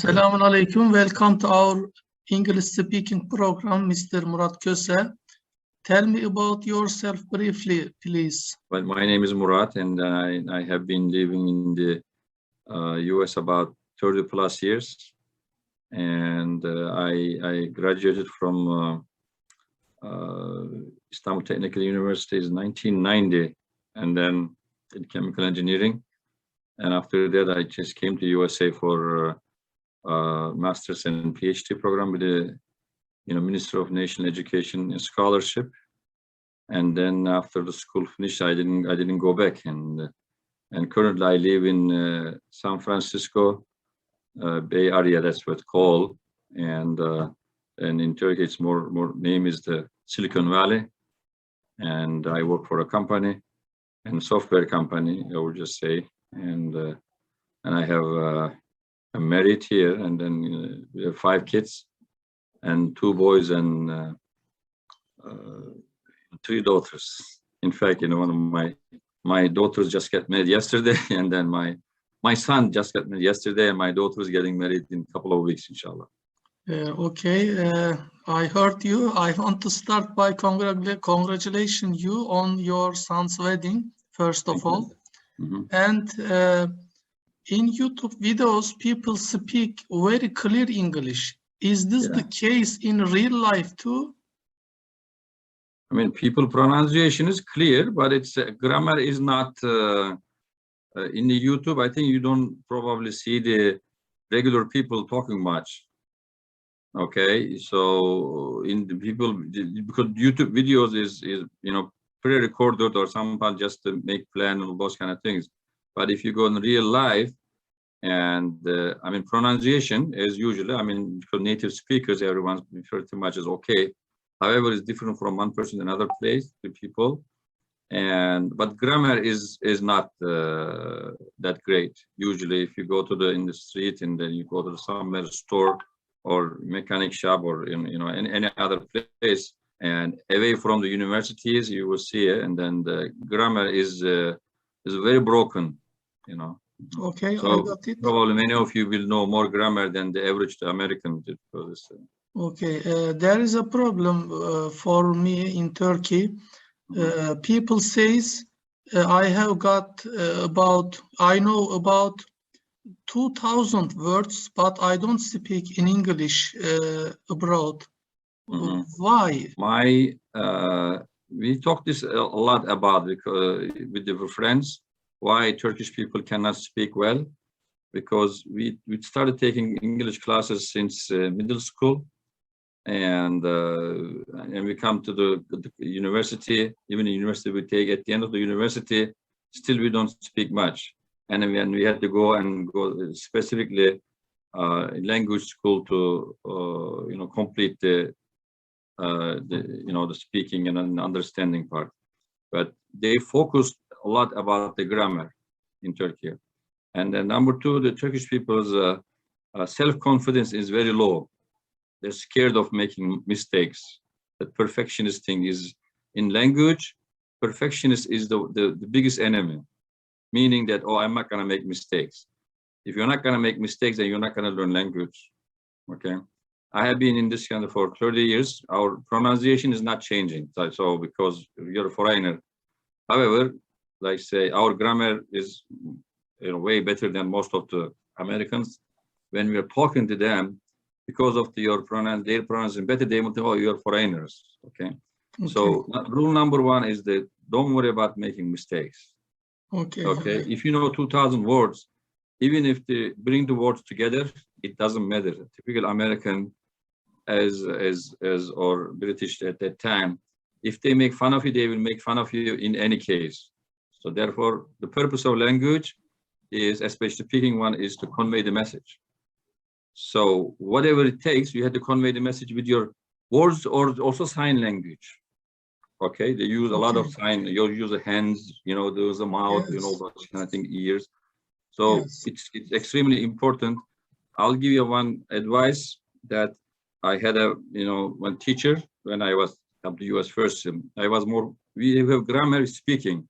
Selamun Aleyküm. Welcome to our English speaking program, Mr. Murat Köse. Tell me about yourself briefly, please. Well, my name is Murat, and I have been living in the US about 30 plus years. And I graduated from Istanbul Technical University in 1990, and then did chemical engineering. And after that, I just came to USA for master's and PhD program with the Minister of National Education and Scholarship. And then after the school finished, I didn't go back. And currently I live in San Francisco Bay Area. That's what it's called. And in Turkey, it's more name is the Silicon Valley. And I work for a company, and software company, I would just say. And I have I'm married here, and then we have 5 kids, and 2 boys and 3 daughters. In fact, one of my daughters just got married yesterday, and then my son just got married yesterday, and my daughter is getting married in a couple of weeks, inshallah. Okay, I heard you. I want to start by congratulating you on your son's wedding, first of all. Mm-hmm. And in YouTube videos, people speak very clear English. Is this the case in real life too? I mean, people pronunciation is clear, but it's grammar is not in the YouTube. I think you don't probably see the regular people talking much. Okay, so in the people, because YouTube videos is pre-recorded or sometimes just to make plan and those kind of things. But if you go in real life, and I mean, pronunciation as usually, I mean, for native speakers, everyone's pretty much is okay. However, it's different from one person to another place, to people. But grammar is not that great. Usually, if you go to in the street and then you go to some store or mechanic shop or any other place, and away from the universities, you will see it, and then the grammar is very broken, Okay, So I got it. Probably many of you will know more grammar than the average American. Okay, there is a problem for me in Turkey. People says I know about 2,000 words, but I don't speak in English abroad. Why? We talked this a lot about with the friends, why Turkish people cannot speak well, because we started taking English classes since middle school, and we come to the university. Even the university we take, at the end of the university, still we don't speak much. And then we had to go specifically language school to complete the speaking and understanding part. But they focused a lot about the grammar in Turkey. And then number 2, the Turkish people's self-confidence is very low. They're scared of making mistakes. The perfectionist thing is in language. Perfectionist is the biggest enemy, meaning that, I'm not going to make mistakes. If you're not going to make mistakes, then you're not going to learn language. Okay. I have been in this country for 30 years. Our pronunciation is not changing. So because you're a foreigner. However, like say, our grammar is way better than most of the Americans. When we are talking to them, because of their pronunciation better, they will think, you're foreigners. Okay. So rule number 1 is that don't worry about making mistakes. Okay. If you know 2,000 words, even if they bring the words together, it doesn't matter. Typical American or British at that time, if they make fun of you, they will make fun of you in any case. So therefore, the purpose of language is, especially speaking one, is to convey the message. So whatever it takes, you have to convey the message with your words or also sign language. Okay, they use a lot of sign. You use the hands, there's a mouth, those kind of thing, ears. So it's extremely important. I'll give you one advice that I had one teacher when I was at the US first. We have grammar speaking,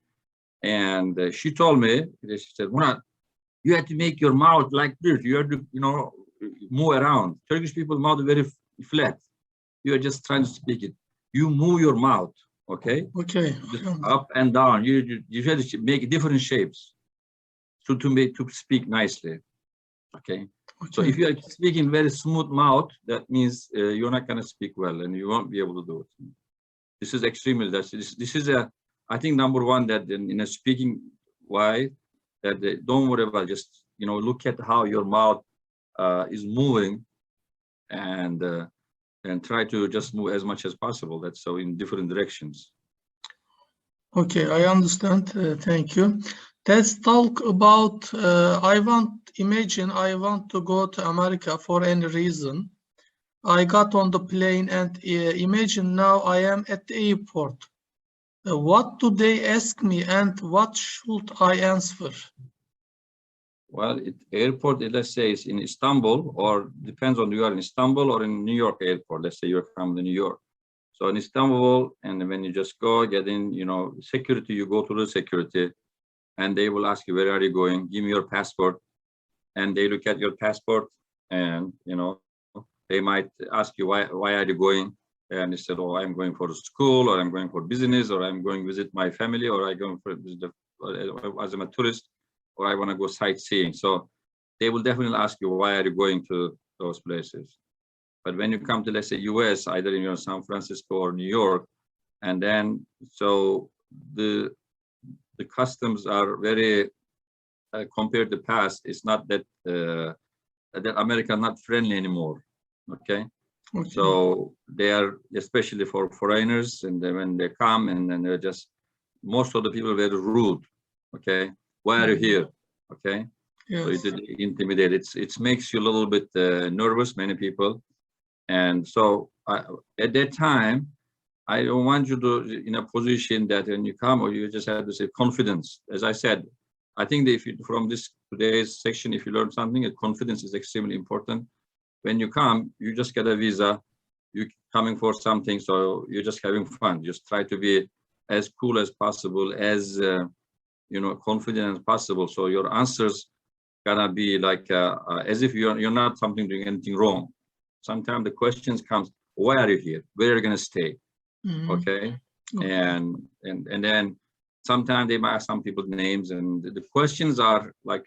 and she told me, she said, Murat, you have to make your mouth like this. You have to, move around. Turkish people mouth very flat. You are just trying to speak it. You move your mouth, okay? Okay. Just up and down. You try to make different shapes to speak nicely, okay? So if you are speaking very smooth mouth, that means you're not going to speak well, and you won't be able to do it. This is extremely. This is I think number one that in a speaking why that don't worry about, just look at how your mouth is moving, and try to just move as much as possible. That's so in different directions. Okay, I understand. Thank you. Let's talk about, imagine I want to go to America for any reason. I got on the plane and imagine now I am at the airport. What do they ask me and what should I answer? Well, airport, let's say, is in Istanbul, or depends on you are in Istanbul or in New York airport. Let's say you're from New York. So in Istanbul, and when you just go, get in, security, you go to the security, and they will ask you, where are you going? Give me your passport. And they look at your passport, and, they might ask you, why are you going? And they said, oh, I'm going for school, or I'm going for business, or I'm going to visit my family, or I'm going for as a tourist, or I want to go sightseeing. So they will definitely ask you, why are you going to those places? But when you come to, let's say, US, either in San Francisco or New York, and then so the customs are very compared to the past. It's not that that America not friendly anymore. Okay. So they are, especially for foreigners, and when they come, and then they're just, most of the people are very rude. Okay, why are you here? Okay, yes. So it intimidates. It makes you a little bit nervous, many people. And so at that time, I don't want you to in a position that when you come, or you just have to say confidence. As I said, I think that if you, from this today's section, if you learn something, confidence is extremely important. When you come, you just get a visa, you're coming for something, so you're just having fun. Just try to be as cool as possible, as confident as possible. So your answers gonna be like as if you're not doing anything wrong. Sometimes the questions comes, why are you here? Where are you gonna stay? Okay. And then sometimes they might ask some people's names, and the questions are like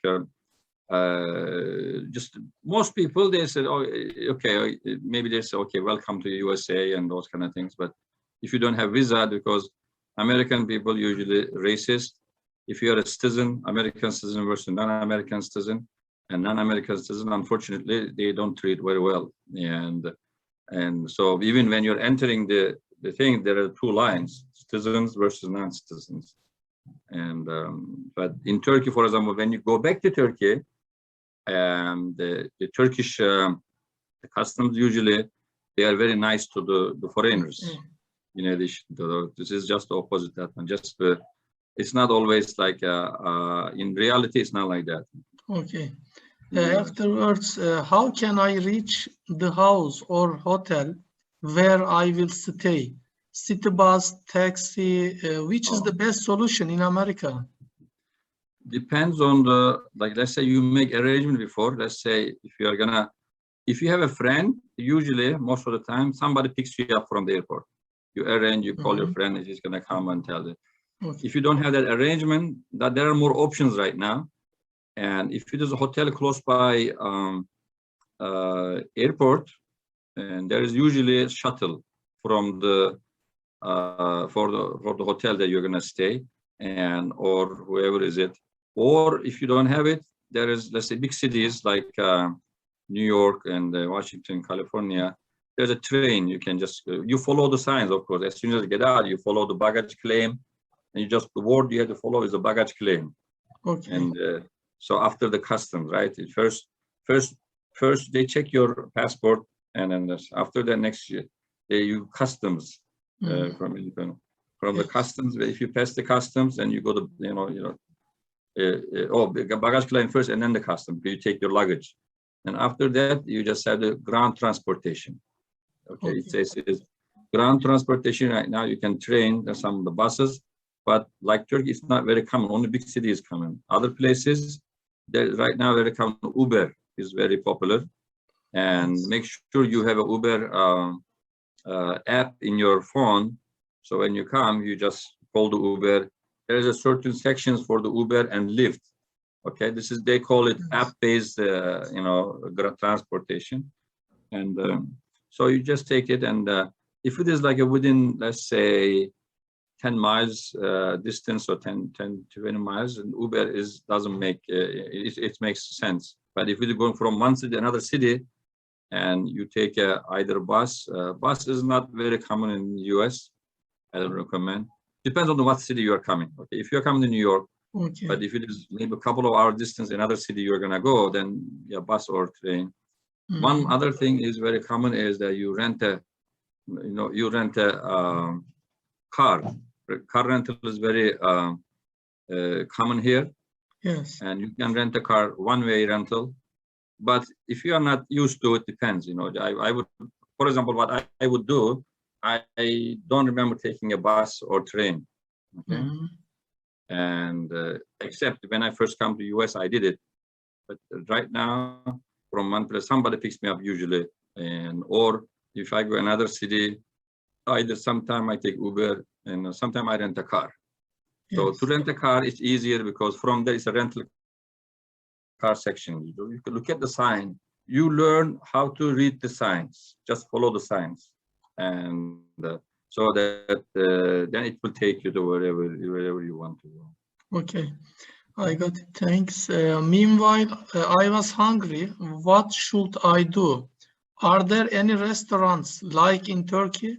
just most people, they said, oh, okay, maybe they say, okay, welcome to USA and those kind of things. But if you don't have visa, because American people usually racist. If you're a citizen, American citizen versus non-American citizen, and non-American citizen, unfortunately, they don't treat very well. And so even when you're entering the thing, there are two lines: citizens versus non-citizens. And but in Turkey, for example, when you go back to Turkey, the Turkish the customs, usually they are very nice to the foreigners. In addition to this is just the opposite. That one, just it's not always like in reality, it's not like that. Okay. Afterwards, how can I reach the house or hotel where I will stay? City bus, taxi, which is the best solution in America? Depends on the, like, let's say you make arrangement before. Let's say if you have a friend, usually most of the time somebody picks you up from the airport. You arrange, you call your friend, and he's gonna come and tell you. If you don't have that arrangement, that there are more options right now. And if it is a hotel close by airport, and there is usually a shuttle from the for the hotel that you're gonna stay, and or whoever is it. Or if you don't have it, there is, let's say, big cities like New York and Washington, California. There's a train. You can just you follow the signs, of course. As soon as you get out, you follow the baggage claim, and you just, the word you have to follow is the baggage claim. Okay. And so after the customs, right? First they check your passport, and then after the next year, you customs from the customs. If you pass the customs, and you go to baggage claim first, and then the customs. You take your luggage, and after that you just have the ground transportation. Okay. It says it is ground transportation right now. You can train some of the buses, but like Turkey, it's not very common. Only big cities is common. Other places, right now very common. Uber is very popular. and Yes. make sure you have a Uber app in your phone. So when you come, you just call the Uber. There is a certain sections for the Uber and Lyft. Okay, this is, they call it Yes. app-based, transportation. And so you just take it, and if it is like within, let's say, 10 miles distance, or 10, 20 miles, and Uber doesn't make, it makes sense. But if you're going from one city to another city, and you take either bus, bus is not very common in the US. I don't recommend. Depends on what city you are coming. Okay, if you're coming to New York, Okay. but if it is maybe a couple of hour distance, another city you're gonna go, then yeah, bus or train. One other thing is very common is that you rent a, car. Car rental is very common here, Yes. and you can rent a car one-way rental. But if you are not used to it, depends. I would, for example, what I would do, I don't remember taking a bus or train. Okay, and except when I first come to US, I did it. But right now, from one place, somebody picks me up usually, and or if I go another city, either sometime I take Uber, and sometime I rent a car. So Yes. to rent a car, it's easier because from there is a rental car section. You can look at the sign. You learn how to read the signs. Just follow the signs, and so that then it will take you to wherever you want to go. Okay. I got it. Thanks. Meanwhile, I was hungry. What should I do? Are there any restaurants like in Turkey?